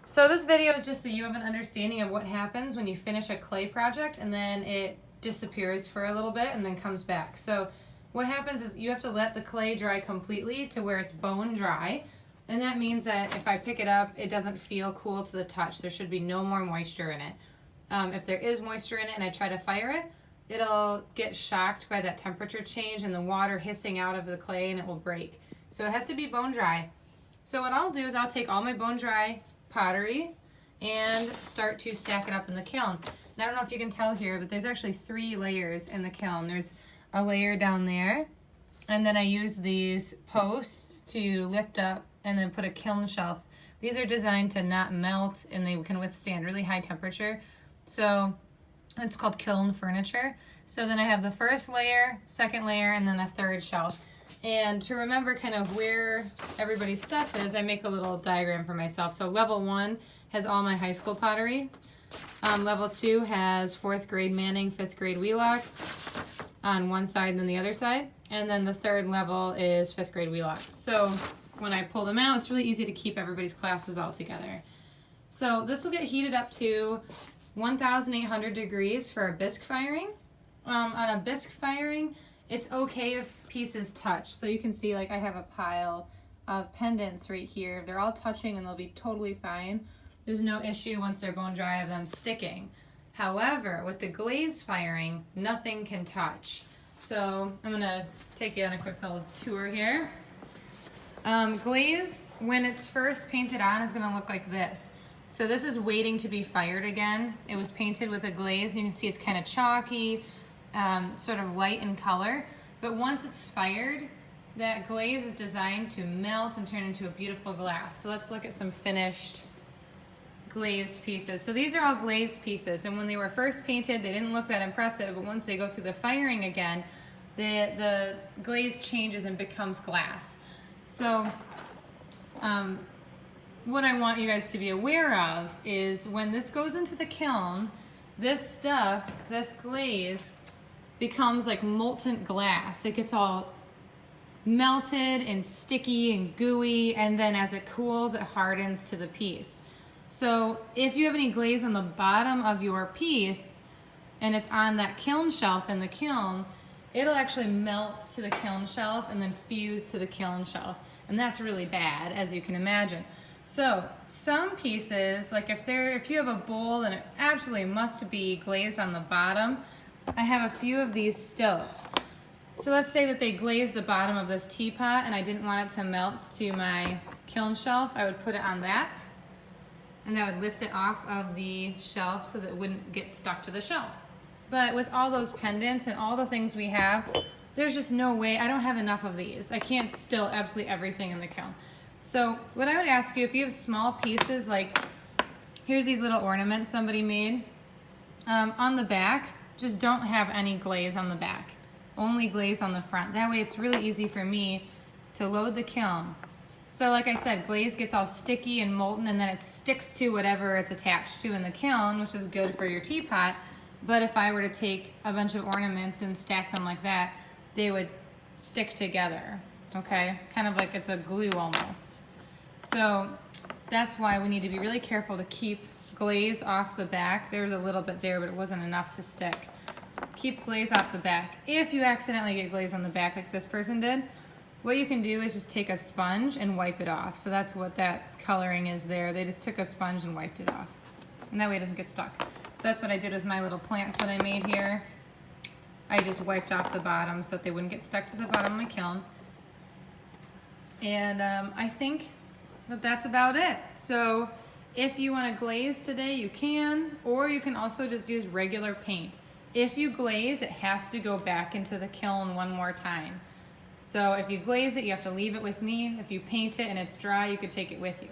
So this video is just so you have an understanding of what happens when you finish a clay project and then it disappears for a little bit and then comes back. So what happens is you have to let the clay dry completely to where it's bone dry. And that means that if I pick it up, it doesn't feel cool to the touch. There should be no more moisture in it. If there is moisture in it and I try to fire it, it'll get shocked by that temperature change and the water hissing out of the clay and it will break. So it has to be bone dry. So what I'll do is I'll take all my bone dry pottery and start to stack it up in the kiln. And I don't know if you can tell here, but there's actually 3 layers in the kiln. There's a layer down there, and then I use these posts to lift up and then put a kiln shelf. These are designed to not melt and they can withstand really high temperature. So it's called Kiln Furniture. So then I have the first layer, second layer, and then a third shelf. And to remember kind of where everybody's stuff is, I make a little diagram for myself. So level 1 has all my high school pottery. Level 2 has 4th grade Manning, 5th grade Wheelock on one side and then the other side. And then the third level is 5th grade Wheelock. So when I pull them out, it's really easy to keep everybody's classes all together. So this will get heated up to 1,800 degrees for a bisque firing. On a bisque firing, it's okay if pieces touch. So you can see, like, I have a pile of pendants right here. They're all touching and they'll be totally fine. There's no issue once they're bone dry of them sticking. However, with the glaze firing, nothing can touch. So I'm gonna take you on a quick little tour here. Glaze, when it's first painted on, is gonna look like this. So this is waiting to be fired again. It was painted with a glaze. You can see it's kind of chalky, sort of light in color. But once it's fired, that glaze is designed to melt and turn into a beautiful glass. So let's look at some finished glazed pieces. So these are all glazed pieces, and when they were first painted, they didn't look that impressive, but once they go through the firing again, the glaze changes and becomes glass. So what I want you guys to be aware of is when this goes into the kiln, this stuff, this glaze, becomes like molten glass. It gets all melted and sticky and gooey, and then as it cools, it hardens to the piece. So if you have any glaze on the bottom of your piece and it's on that kiln shelf in the kiln, it'll actually melt to the kiln shelf and then fuse to the kiln shelf. And that's really bad, as you can imagine. So some pieces, like if you have a bowl and it absolutely must be glazed on the bottom, I have a few of these stilts. So let's say that they glazed the bottom of this teapot and I didn't want it to melt to my kiln shelf. I would put it on that, and that would lift it off of the shelf so that it wouldn't get stuck to the shelf. But with all those pendants and all the things we have, there's just no way. I don't have enough of these. I can't still absolutely everything in the kiln. So what I would ask you, if you have small pieces, like here's these little ornaments somebody made, on the back, just don't have any glaze on the back. Only glaze on the front. That way it's really easy for me to load the kiln. So like I said, glaze gets all sticky and molten and then it sticks to whatever it's attached to in the kiln, which is good for your teapot. But if I were to take a bunch of ornaments and stack them like that, they would stick together, okay? Kind of like it's a glue almost. So that's why we need to be really careful to keep glaze off the back. There's a little bit there, but it wasn't enough to stick. Keep glaze off the back. If you accidentally get glaze on the back like this person did, what you can do is just take a sponge and wipe it off. So that's what that coloring is there. They just took a sponge and wiped it off. And that way it doesn't get stuck. So that's what I did with my little plants that I made here. I just wiped off the bottom so that they wouldn't get stuck to the bottom of my kiln. And I think that that's about it. So if you want to glaze today, you can, or you can also just use regular paint. If you glaze, it has to go back into the kiln one more time. So if you glaze it, you have to leave it with me. If you paint it and it's dry, you could take it with you.